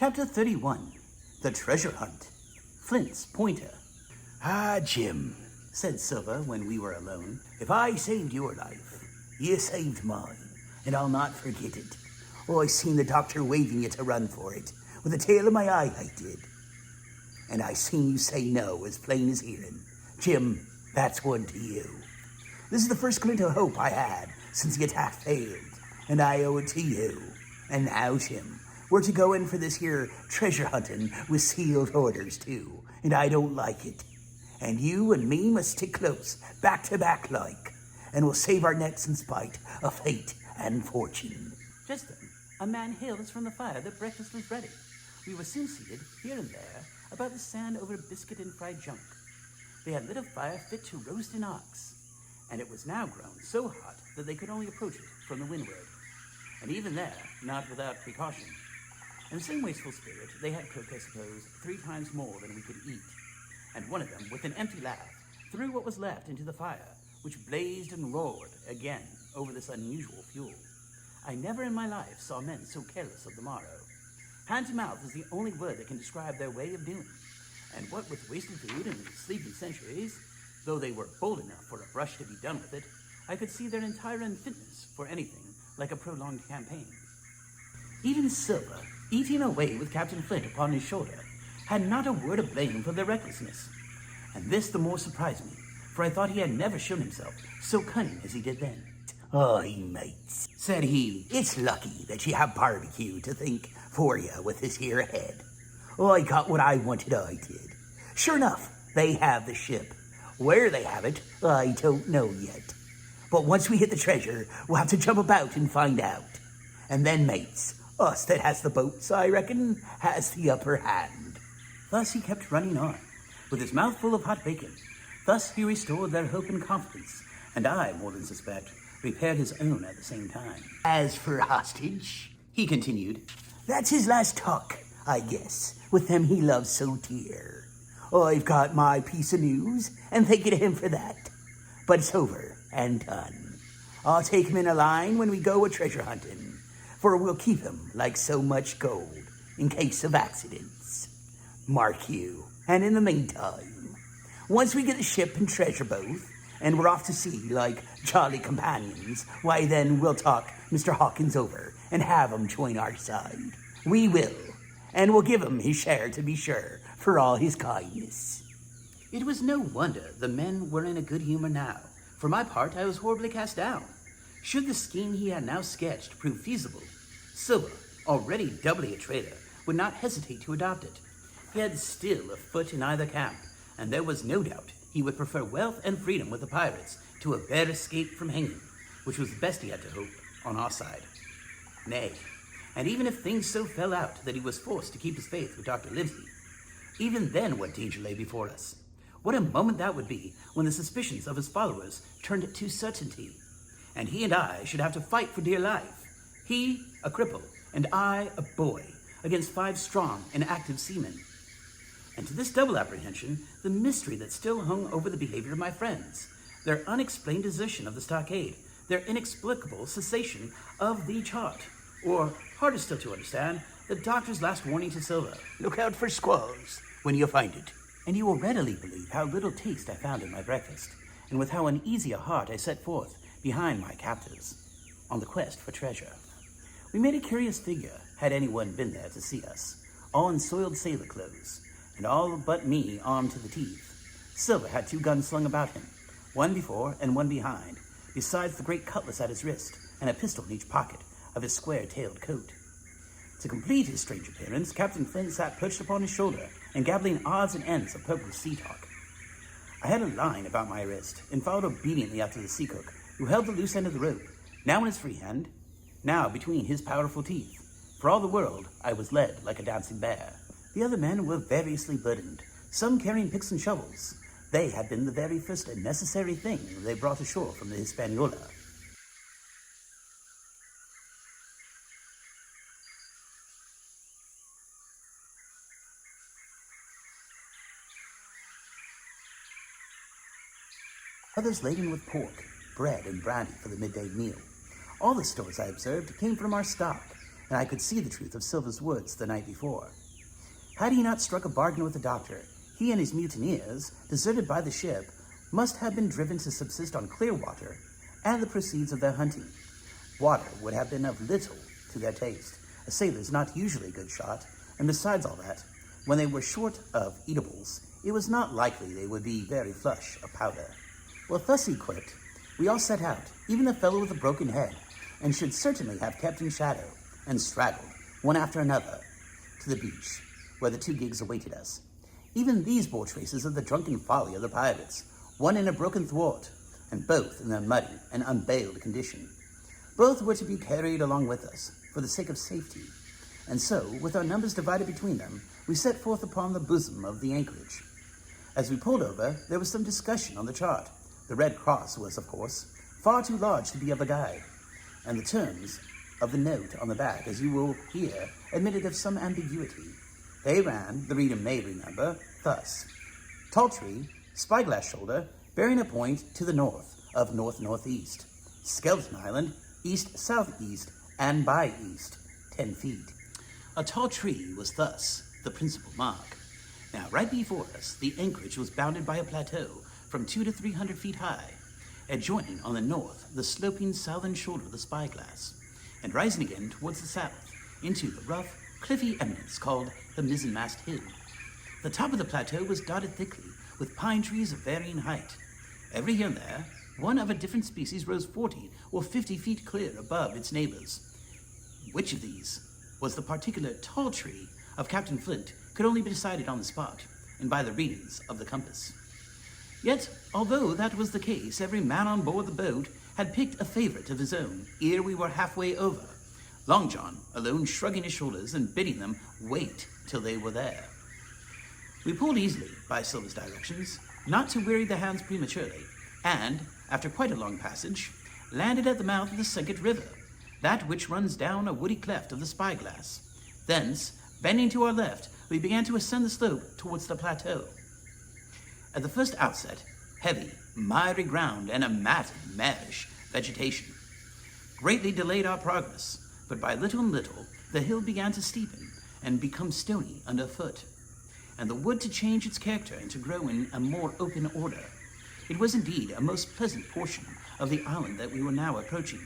Chapter 31, The Treasure Hunt, Flint's Pointer. "Ah, Jim," said Silver when we were alone. "if I saved your life, you saved mine, and I'll not forget it. Oh, I seen the doctor waving you to run for it. With the tail of my eye, I did. And I seen you say no as plain as hearing. Jim, that's one to you. This is the first glint of hope I had since the attack failed, and I owe it to you. And now, Jim, we're to go in for this here treasure hunting with sealed orders, too, and I don't like it. And you and me must stick close, back to back like, and we'll save our necks in spite of fate and fortune." Just then, a man hailed us from the fire that breakfast was ready. We were soon seated, here and there, about the sand over biscuit and fried junk. They had lit a fire fit to roast an ox, and it was now grown so hot that they could only approach it from the windward. And even there, not without precaution. In the same wasteful spirit, they had cooked, I suppose, 3 times more than we could eat. And one of them, with an empty laugh, threw what was left into the fire, which blazed and roared again over this unusual fuel. I never in my life saw men so careless of the morrow. Hand to mouth is the only word that can describe their way of doing. And what with wasted food and sleeping centuries, though they were bold enough for a brush to be done with it, I could see their entire unfitness for anything like a prolonged campaign. Even Silver, eating away with Captain Flint upon his shoulder, had not a word of blame for their recklessness. And this the more surprised me, for I thought he had never shown himself so cunning as he did then. "Oh, mates," said he, "it's lucky that you have barbecue to think for you with this here head. Oh, I got what I wanted, I did. Sure enough, they have the ship. Where they have it, I don't know yet. But once we hit the treasure, we'll have to jump about and find out. And then, mates, us that has the boats, I reckon, has the upper hand." Thus he kept running on, with his mouth full of hot bacon. Thus he restored their hope and confidence, and I, more than suspect, repaired his own at the same time. "As for hostage," he continued, "that's his last talk, I guess, with them he loves so dear. I've got my piece of news, and thank you to him for that. But it's over and done. I'll take him in a line when we go a treasure hunting, for we'll keep him like so much gold in case of accidents. Mark you. And in the meantime, once we get the ship and treasure both, and we're off to sea like jolly companions, why then we'll talk Mr. Hawkins over and have him join our side. We will, and we'll give him his share to be sure, for all his kindness." It was no wonder the men were in a good humor now. For my part, I was horribly cast down. Should the scheme he had now sketched prove feasible, Silver, already doubly a traitor, would not hesitate to adopt it. He had still a foot in either camp, and there was no doubt he would prefer wealth and freedom with the pirates to a bare escape from hanging, which was the best he had to hope on our side. Nay, and even if things so fell out that he was forced to keep his faith with Dr. Livesey, even then what danger lay before us? What a moment that would be when the suspicions of his followers turned to certainty, and he and I should have to fight for dear life. He, a cripple, and I, a boy, against 5 strong and active seamen. And to this double apprehension, the mystery that still hung over the behavior of my friends, their unexplained desertion of the stockade, their inexplicable cessation of the chart, or, harder still to understand, the doctor's last warning to Silver, "Look out for squalls when you find it." And you will readily believe how little taste I found in my breakfast, and with how uneasy a heart I set forth behind my captors, on the quest for treasure. We made a curious figure, had anyone been there to see us, all in soiled sailor clothes, and all but me armed to the teeth. Silver had 2 guns slung about him, one before and one behind, besides the great cutlass at his wrist, and a pistol in each pocket of his square-tailed coat. To complete his strange appearance, Captain Flint sat perched upon his shoulder and gabbling odds and ends of purple sea talk. I had a line about my wrist and followed obediently after the sea cook, who held the loose end of the rope, now in his free hand, now between his powerful teeth. For all the world, I was led like a dancing bear. The other men were variously burdened, some carrying picks and shovels. They had been the very first necessary thing they brought ashore from the Hispaniola. Others laden with pork, bread, and brandy for the midday meal. All the stores, I observed, came from our stock, and I could see the truth of Silver's words the night before. Had he not struck a bargain with the doctor, he and his mutineers, deserted by the ship, must have been driven to subsist on clear water and the proceeds of their hunting. Water would have been of little to their taste. A sailor's not usually a good shot, and besides all that, when they were short of eatables, it was not likely they would be very flush of powder. Well, thus equipped, we all set out, even the fellow with the broken head, and should certainly have kept in shadow, and straggled, one after another, to the beach, where the 2 gigs awaited us. Even these bore traces of the drunken folly of the pirates, one in a broken thwart, and both in a muddy and unbaled condition. Both were to be carried along with us, for the sake of safety, and so, with our numbers divided between them, we set forth upon the bosom of the anchorage. As we pulled over, there was some discussion on the chart. The Red Cross was, of course, far too large to be of a guide, and the terms of the note on the back, as you will hear, admitted of some ambiguity. They ran, the reader may remember, thus: Tall tree, spyglass shoulder, bearing a point to the north of north-northeast. Skeleton Island, east-southeast, and by east, 10 feet. A tall tree was thus the principal mark. Now, right before us, the anchorage was bounded by a plateau from 200 to 300 feet high, adjoining on the north the sloping southern shoulder of the spyglass, and rising again towards the south into the rough, cliffy eminence called the mizzenmast hill. The top of the plateau was dotted thickly with pine trees of varying height. Every here and there, one of a different species rose 40 or 50 feet clear above its neighbors. Which of these was the particular tall tree of Captain Flint could only be decided on the spot, and by the readings of the compass. Yet, although that was the case, every man on board the boat had picked a favorite of his own ere we were halfway over, Long John alone shrugging his shoulders and bidding them wait till they were there. We pulled easily by Silver's directions, not to weary the hands prematurely, and, after quite a long passage, landed at the mouth of the Second River, that which runs down a woody cleft of the spyglass. Thence, bending to our left, we began to ascend the slope towards the plateau. At the first outset, heavy, miry ground and a matted, marish vegetation greatly delayed our progress, but by little and little, the hill began to steepen and become stony underfoot, and the wood to change its character and to grow in a more open order. It was indeed a most pleasant portion of the island that we were now approaching.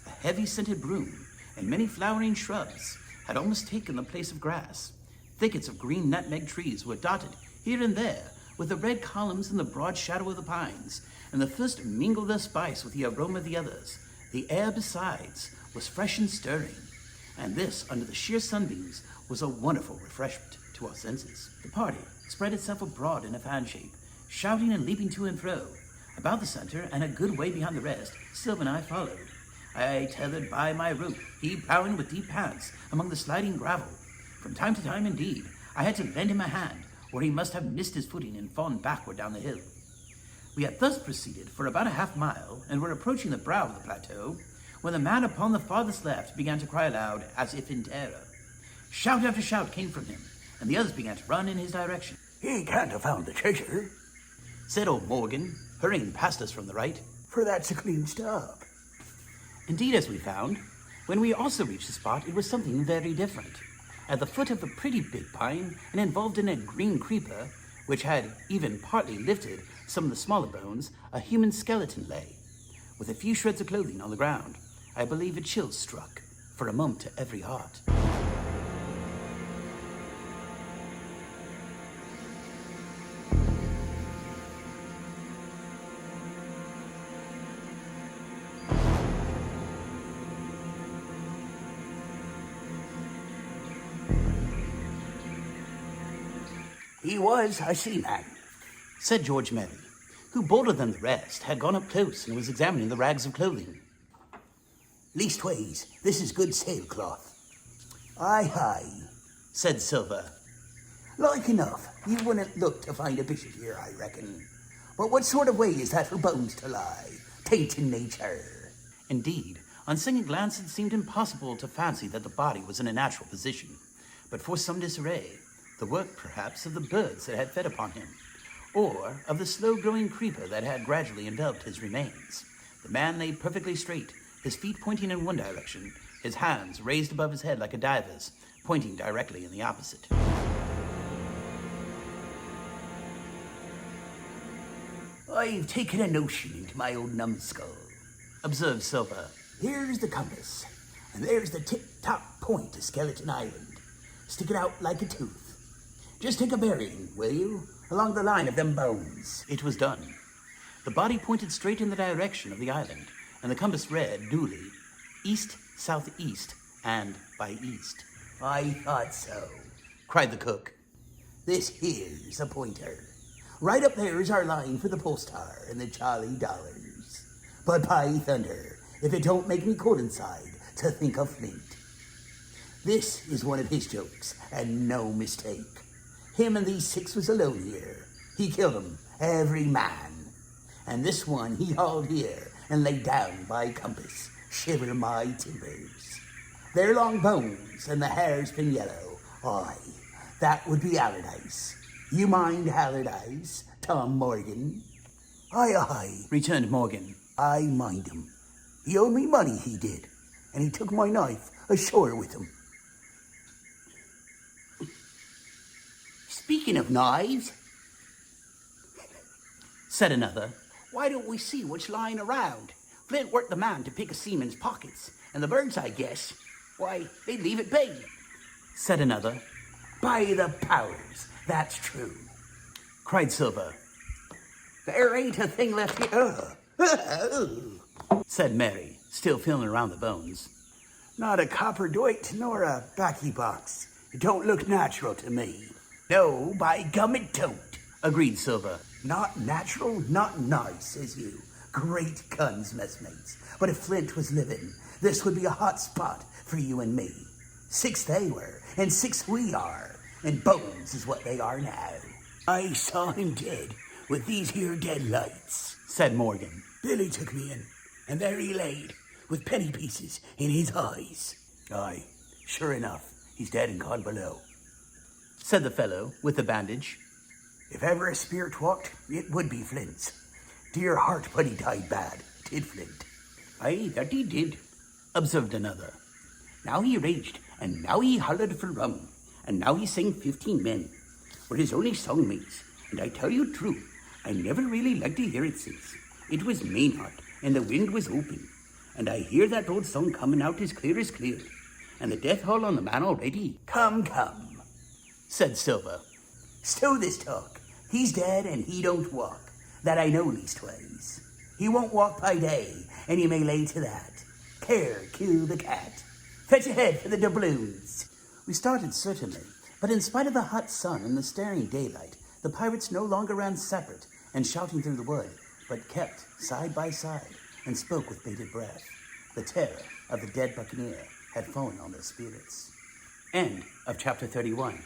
A heavy scented broom and many flowering shrubs had almost taken the place of grass. Thickets of green nutmeg trees were dotted here and there with the red columns in the broad shadow of the pines, and the first mingled their spice with the aroma of the others. The air besides was fresh and stirring, and this, under the sheer sunbeams, was a wonderful refreshment to our senses. The party spread itself abroad in a fan shape, shouting and leaping to and fro. About the center, and a good way behind the rest, Silver and I followed. I tethered by my rope, he plowing with deep pants among the sliding gravel. From time to time, indeed, I had to lend him a hand, or he must have missed his footing and fallen backward down the hill. We had thus proceeded for about a half mile, and were approaching the brow of the plateau, when the man upon the farthest left began to cry aloud, as if in terror. Shout after shout came from him, and the others began to run in his direction. He can't have found the treasure, Said old Morgan, hurrying past us from the right. for that's a clean stop. Indeed, as we found, when we also reached the spot, it was something very different. At the foot of a pretty big pine, and involved in a green creeper, which had even partly lifted some of the smaller bones, a human skeleton lay, with a few shreds of clothing on the ground. I believe a chill struck, for a moment, to every heart. He was a seaman, Said George Merry, who, bolder than the rest, had gone up close and was examining the rags of clothing. Leastways, this is good sailcloth. Aye, aye. Said Silver. Like enough, you wouldn't look to find a bishop here, I reckon. But what sort of way is that for bones to lie? Tainting nature. Indeed, on second glance it seemed impossible to fancy that the body was in a natural position, but for some disarray, the work, perhaps, of the birds that had fed upon him, or of the slow-growing creeper that had gradually enveloped his remains. The man lay perfectly straight, his feet pointing in one direction, his hands raised above his head like a diver's, pointing directly in the opposite. I've taken a notion into my old numbskull, observed Silver. Here's the compass, and there's the tip-top point to Skeleton Island. Stick it out like a tooth. Just take a bearing, will you, along the line of them bones. It was done. The body pointed straight in the direction of the island, and the compass read, duly, east, southeast, and by east. I thought so, cried the cook. This here's a pointer. Right up there is our line for the Pole Star and the Charlie Dollars. But by thunder, if it don't make me cold inside to think of Flint. This is one of his jokes, and no mistake. Him and these 6 was alone here. He killed 'em, every man. And this one he hauled here and laid down by compass. Shiver my timbers. They're long bones, and the hair's been yellow. Aye, that would be Allardyce. You mind Allardyce, Tom Morgan? Aye, returned Morgan. I mind him. He owed me money, he did, and he took my knife ashore with him. Speaking of knives, said another, why don't we see what's lying around? Flint weren't the man to pick a seaman's pockets, and the birds, I guess, why, they'd leave it be. Said another. By the powers, that's true, cried Silver. There ain't a thing left here. Said Mary, still feeling around the bones. Not a copper doit nor a baccy box. It don't look natural to me. No, by gum it don't, agreed Silver. Not natural, not nice, says you. Great guns, messmates. But if Flint was living, this would be a hot spot for you and me. 6 they were, and 6 we are, and bones is what they are now. I saw him dead with these here dead lights, said Morgan. Billy took me in, and there he laid, with penny pieces in his eyes. Aye, sure enough, he's dead and gone below, said the fellow with the bandage. If ever a spirit walked, it would be Flint's. Dear heart, but he died bad, did Flint. Aye, that he did, observed another. Now he raged, and now he hollered for rum, and now he sang 15 men. Were his only songmates, and I tell you true, I never really liked to hear it since. It was Maynard, and the wind was open, and I hear that old song coming out as clear, and the death howl on the man already. Come, said Silver. Stow this talk. He's dead, and he don't walk. That I know leastways. He won't walk by day, and you may lay to that. Care, kill the cat. Fetch ahead for the doubloons. We started certainly, but in spite of the hot sun and the staring daylight, the pirates no longer ran separate and shouting through the wood, but kept side by side and spoke with bated breath. The terror of the dead buccaneer had fallen on their spirits. End of chapter 31.